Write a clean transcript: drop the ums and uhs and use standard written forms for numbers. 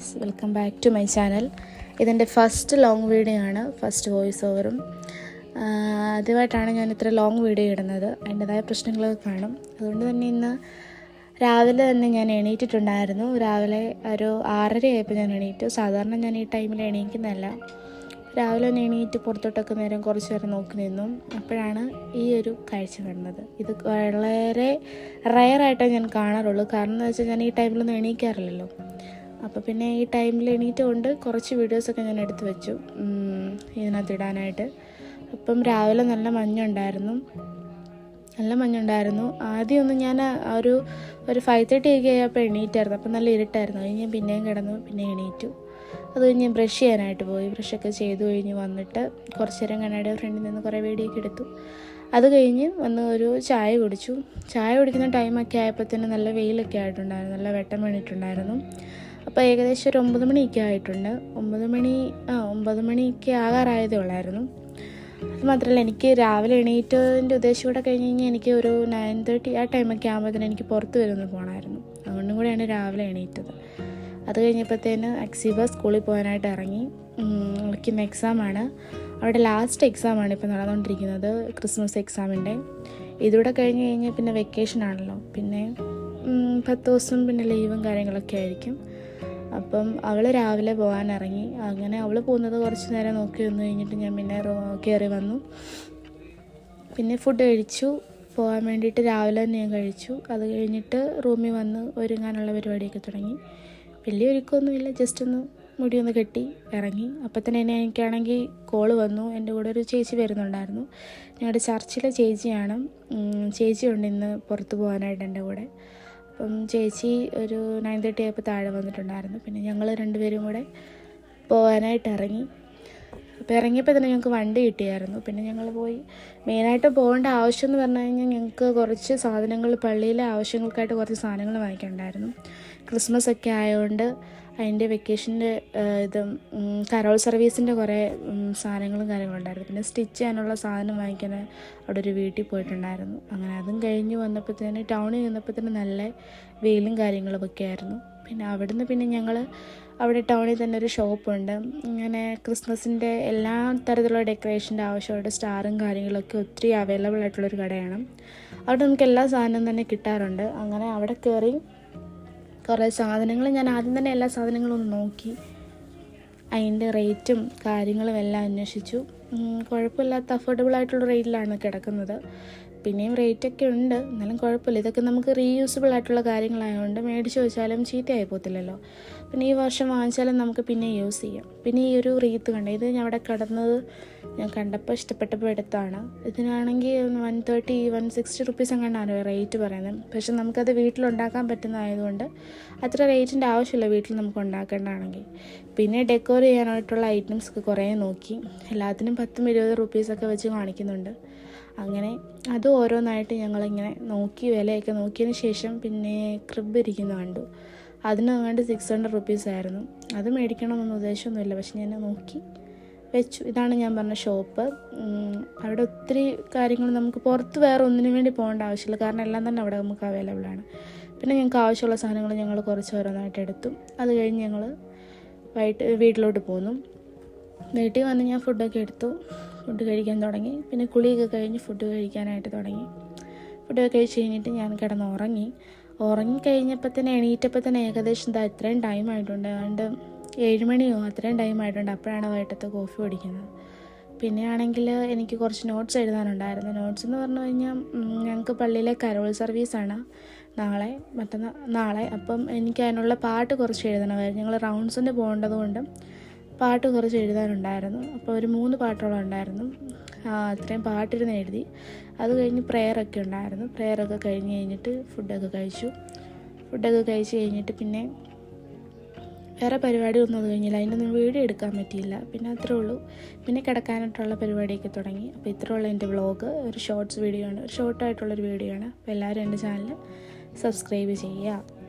Guys, welcome back to my channel. ഇതെൻ്റെ first long video ആണ്, first voice ഓവറും. ആദ്യമായിട്ടാണ് ഞാൻ ഇത്ര ലോങ് വീഡിയോ ഇടുന്നത്. അതിൻ്റെതായ പ്രശ്നങ്ങളൊക്കെ കാണും. അതുകൊണ്ട് തന്നെ ഇന്ന് രാവിലെ തന്നെ ഞാൻ എണീറ്റിട്ടുണ്ടായിരുന്നു. രാവിലെ ഒരു 6:30 ആയപ്പോൾ ഞാൻ എണീറ്റു. സാധാരണ ഞാൻ ഈ ടൈമിൽ എണീക്കുന്നതല്ല. രാവിലെ തന്നെ എണീറ്റ് പുറത്തോട്ടൊക്കെ നേരം കുറച്ച് നേരം നോക്കി നിന്നു. അപ്പോഴാണ് ഈ ഒരു കാഴ്ച കാണുന്നത്. ഇത് വളരെ റയറായിട്ടേ ഞാൻ കാണാറുള്ളൂ. കാരണം എന്ന് വെച്ചാൽ ഞാൻ ഈ ടൈമിലൊന്നും എണീക്കാറില്ലല്ലോ. അപ്പോൾ പിന്നെ ഈ ടൈമിൽ എണീറ്റ് കൊണ്ട് കുറച്ച് വീഡിയോസൊക്കെ ഞാൻ എടുത്തു വെച്ചു ഇതിനകത്ത് ഇടാനായിട്ട്. അപ്പം രാവിലെ നല്ല മഞ്ഞുണ്ടായിരുന്നു. ആദ്യമൊന്നും ഞാൻ ഒരു 5:30 ഒക്കെ ആയപ്പോൾ എണീറ്റായിരുന്നു. അപ്പം നല്ല ഇരുട്ടായിരുന്നു. കഴിഞ്ഞ് ഞാൻ പിന്നെയും കിടന്നു, പിന്നെ എണീറ്റു. അത് കഴിഞ്ഞ് ഞാൻ ബ്രഷ് ചെയ്യാനായിട്ട് പോയി. ബ്രഷൊക്കെ ചെയ്ത് കഴിഞ്ഞ് വന്നിട്ട് കുറച്ച് നേരം കണ്ണാടിയുടെ ഫ്രണ്ടിൽ നിന്ന് കുറേ വീഡിയോയൊക്കെ എടുത്തു. അത് കഴിഞ്ഞ് വന്ന് ഒരു ചായ കുടിച്ചു. ചായ കുടിക്കുന്ന ടൈമൊക്കെ ആയപ്പോഴത്തേന് നല്ല വെയിലൊക്കെ ആയിട്ടുണ്ടായിരുന്നു, നല്ല വെട്ടം വീണിട്ടുണ്ടായിരുന്നു. അപ്പോൾ ഏകദേശം ഒരു 9 മണിയൊക്കെ ആയിട്ടുണ്ട്. 9 മണിയൊക്കെ ആകാറായതേ ഉള്ളായിരുന്നു. അത് മാത്രമല്ല, എനിക്ക് രാവിലെ എണീറ്റതിൻ്റെ ഉദ്ദേശം കൂടെ കഴിഞ്ഞ് കഴിഞ്ഞാൽ എനിക്ക് ഒരു 9:30 ആ ടൈമൊക്കെ ആകുമ്പോഴത്തേന് എനിക്ക് പുറത്ത് വരുമെന്ന് പോകണമായിരുന്നു. അതുകൊണ്ടും കൂടെയാണ് രാവിലെ എണീറ്റത്. അത് കഴിഞ്ഞപ്പോഴത്തേന് അക്സീബ സ്കൂളിൽ പോകാനായിട്ട് ഇറങ്ങി. അവൾക്ക് ഇന്ന് എക്സാമാണ്. അവിടെ ലാസ്റ്റ് എക്സാമാണ് ഇപ്പോൾ നടന്നുകൊണ്ടിരിക്കുന്നത്, ക്രിസ്മസ് എക്സാമിൻ്റെ. ഇതൂടെ കഴിഞ്ഞ് കഴിഞ്ഞാൽ പിന്നെ വെക്കേഷൻ ആണല്ലോ. പിന്നെ 10 ദിവസം പിന്നെ ലീവും കാര്യങ്ങളൊക്കെ ആയിരിക്കും. അപ്പം അവൾ രാവിലെ പോകാൻ ഇറങ്ങി. അങ്ങനെ അവൾ പോകുന്നത് കുറച്ച് നേരം നോക്കി വന്നു കഴിഞ്ഞിട്ട് ഞാൻ പിന്നെ കയറി വന്നു. പിന്നെ ഫുഡ് കഴിച്ചു. പോകാൻ വേണ്ടിയിട്ട് രാവിലെ തന്നെ ഞാൻ കഴിച്ചു. അത് കഴിഞ്ഞിട്ട് റൂമിൽ വന്ന് ഒരുങ്ങാനുള്ള പരിപാടിയൊക്കെ തുടങ്ങി. വലിയ ഒരുക്കമൊന്നുമില്ല, ജസ്റ്റ് ഒന്ന് മുടിയൊന്ന് കെട്ടി ഇറങ്ങി. അപ്പം തന്നെ എനിക്കാണെങ്കിൽ കോള് വന്നു. എൻ്റെ കൂടെ ഒരു ചേച്ചി വരുന്നുണ്ടായിരുന്നു. ഞങ്ങളുടെ ചർച്ചിലെ ചേച്ചിയാണ്. ചേച്ചിയുണ്ട് ഇന്ന് പുറത്ത് പോകാനായിട്ട് എൻ്റെ കൂടെ. അപ്പം ചേച്ചി ഒരു 9:30 ആയപ്പോൾ താഴെ വന്നിട്ടുണ്ടായിരുന്നു. പിന്നെ ഞങ്ങൾ രണ്ടുപേരും കൂടെ പോകാനായിട്ട് ഇറങ്ങി. അപ്പോൾ ഇറങ്ങിയപ്പോൾ തന്നെ ഞങ്ങൾക്ക് വണ്ടി കിട്ടിയായിരുന്നു. പിന്നെ ഞങ്ങൾ പോയി. മെയിനായിട്ട് പോകേണ്ട ആവശ്യം എന്ന് പറഞ്ഞു കഴിഞ്ഞാൽ ഞങ്ങൾക്ക് കുറച്ച് സാധനങ്ങൾ, പള്ളിയിലെ ആവശ്യങ്ങൾക്കായിട്ട് കുറച്ച് സാധനങ്ങൾ വാങ്ങിക്കാനുണ്ടായിരുന്നു. ക്രിസ്മസ് ഒക്കെ ആയതുകൊണ്ട് അതിൻ്റെ വെക്കേഷൻ്റെ കരോൾ സർവീസിൻ്റെ കുറേ സാധനങ്ങളും കാര്യങ്ങളും ഉണ്ടായിരുന്നു. പിന്നെ സ്റ്റിച്ച് ചെയ്യാനുള്ള സാധനം വാങ്ങിക്കാൻ അവിടെ ഒരു വീട്ടിൽ പോയിട്ടുണ്ടായിരുന്നു. അങ്ങനെ അതും കഴിഞ്ഞ് വന്നപ്പോഴത്തേന് ടൗണിൽ ചെന്നപ്പോഴത്തേന് നല്ല വെയിലും കാര്യങ്ങളും ഒക്കെ ആയിരുന്നു. പിന്നെ അവിടുന്ന് പിന്നെ ഞങ്ങൾ അവിടെ ടൗണിൽ തന്നെ ഒരു ഷോപ്പുണ്ട്. ഇങ്ങനെ ക്രിസ്മസിൻ്റെ എല്ലാ തരത്തിലുള്ള ഡെക്കറേഷൻ്റെ ആവശ്യമായിട്ട് സ്റ്റാറും കാര്യങ്ങളൊക്കെ ഒത്തിരി അവൈലബിൾ ആയിട്ടുള്ളൊരു കടയാണ്. അവിടെ നമുക്ക് എല്ലാ സാധനവും തന്നെ കിട്ടാറുണ്ട്. അങ്ങനെ അവിടെ കയറി കുറേ സാധനങ്ങൾ ഞാൻ ആദ്യം തന്നെ എല്ലാ സാധനങ്ങളും ഒന്ന് നോക്കി. അതിൻ്റെ റേറ്റും കാര്യങ്ങളും എല്ലാം അന്വേഷിച്ചു. കുഴപ്പമില്ലാത്ത അഫോർഡബിൾ ആയിട്ടുള്ള റേറ്റിലാണ് കിടക്കുന്നത്. പിന്നെയും റേറ്റൊക്കെ ഉണ്ട്, എന്നാലും കുഴപ്പമില്ല. ഇതൊക്കെ നമുക്ക് റീയൂസബിൾ ആയിട്ടുള്ള കാര്യങ്ങളായതുകൊണ്ട് മേടിച്ച് വെച്ചാലും ചീത്തയായി പോകത്തില്ലല്ലോ. പിന്നെ ഈ വർഷം വാങ്ങിച്ചാലും നമുക്ക് പിന്നെ യൂസ് ചെയ്യാം. പിന്നെ ഈ ഒരു റീത്ത് കണ്ട, ഇത് ഞാൻ അവിടെ കിടന്നത് ഞാൻ കണ്ടപ്പോൾ ഇഷ്ടപ്പെട്ടപ്പോൾ എടുത്താണ്. ഇതിനാണെങ്കിൽ 160 റുപ്പീസ് അങ്ങനെയാണ് റേറ്റ് പറയുന്നത്. പക്ഷെ നമുക്കത് വീട്ടിലുണ്ടാക്കാൻ പറ്റുന്നതായതുകൊണ്ട് അത്ര റേറ്റിൻ്റെ ആവശ്യമില്ല വീട്ടിൽ നമുക്ക് ഉണ്ടാക്കേണ്ടതാണെങ്കിൽ. പിന്നെ ഡെക്കോർ ചെയ്യാനായിട്ടുള്ള ഐറ്റംസ് കുറേ നോക്കി. എല്ലാത്തിനും 10-20 റുപ്പീസൊക്കെ വെച്ച് കാണിക്കുന്നുണ്ട്. അങ്ങനെ അത് ഓരോന്നായിട്ട് ഞങ്ങളിങ്ങനെ നോക്കി, വിലയൊക്കെ നോക്കിയതിന് ശേഷം പിന്നെ ക്രിബ് ഇരിക്കുന്ന കണ്ടു. അതിനങ്ങാണ്ട് 600 റുപ്പീസ് ആയിരുന്നു. അത് മേടിക്കണമെന്നൊന്നും ഉദ്ദേശമൊന്നുമില്ല, പക്ഷെ ഞാൻ നോക്കി വെച്ചു. ഇതാണ് ഞാൻ പറഞ്ഞ ഷോപ്പ്. അവിടെ ഒത്തിരി കാര്യങ്ങൾ നമുക്ക് പുറത്ത് വേറെ ഒന്നിനു വേണ്ടി പോകേണ്ട ആവശ്യമില്ല, കാരണം എല്ലാം തന്നെ അവിടെ നമുക്ക് അവൈലബിളാണ്. പിന്നെ ഞങ്ങൾക്ക് ആവശ്യമുള്ള സാധനങ്ങൾ ഞങ്ങൾ കുറച്ച് ഓരോന്നായിട്ട് എടുത്തു. അത് കഴിഞ്ഞ് ഞങ്ങൾ വീട്ടിലോട്ട് പോന്നു. വീട്ടിൽ വന്ന് ഞാൻ ഫുഡൊക്കെ എടുത്തു, ഫുഡ് കഴിക്കാൻ തുടങ്ങി. പിന്നെ കുളിയൊക്കെ കഴിഞ്ഞ് ഫുഡ് കഴിക്കാനായിട്ട് തുടങ്ങി. ഫുഡൊക്കെ കഴിച്ച് കഴിഞ്ഞിട്ട് ഞാൻ ഉറങ്ങിക്കഴിഞ്ഞപ്പോൾ തന്നെ എണീറ്റപ്പോൾ തന്നെ ഏകദേശം ഇത്രയും ടൈം ആയിട്ടുണ്ട്. അതുകൊണ്ട് 7 മണിയോ അത്രയും ടൈം ആയിട്ടുണ്ട്. അപ്പോഴാണ് വൈകിട്ടത്തെ കോഫി കുടിക്കുന്നത്. പിന്നെ ആണെങ്കിൽ എനിക്ക് കുറച്ച് നോട്ട്സ് എഴുതാനുണ്ടായിരുന്നു. നോട്ട്സ് എന്ന് പറഞ്ഞു കഴിഞ്ഞാൽ ഞങ്ങൾക്ക് പള്ളിയിലെ കരോൾ സർവീസാണ് നാളെ. അപ്പം എനിക്ക് അതിനുള്ള പാട്ട് കുറച്ച് എഴുതണമായിരുന്നു. ഞങ്ങൾ റൗണ്ട്സിന് പോകേണ്ടത് കൊണ്ട് പാട്ട് കുറച്ച് എഴുതാനുണ്ടായിരുന്നു. അപ്പോൾ ഒരു 3 പാട്ടോളം ഉണ്ടായിരുന്നു. അത്രയും പാട്ടിരുന്ന് എഴുതി. അത് കഴിഞ്ഞ് പ്രെയറൊക്കെ ഉണ്ടായിരുന്നു. പ്രെയറൊക്കെ കഴിഞ്ഞിട്ട് ഫുഡൊക്കെ കഴിച്ച് കഴിഞ്ഞിട്ട് പിന്നെ വേറെ പരിപാടിയൊന്നും അത് കഴിഞ്ഞില്ല. അതിനൊന്നും വീഡിയോ എടുക്കാൻ പറ്റിയില്ല. പിന്നെ അത്രേ ഉള്ളൂ. പിന്നെ കിടക്കാനായിട്ടുള്ള പരിപാടിയൊക്കെ തുടങ്ങി. അപ്പോൾ ഇത്രേ ഉള്ളൂ എൻ്റെ വ്ളോഗ്. ഒരു ഷോർട്ടായിട്ടുള്ളൊരു വീഡിയോ ആണ്. അപ്പോൾ എല്ലാവരും എൻ്റെ ചാനൽ സബ്സ്ക്രൈബ് ചെയ്യുക.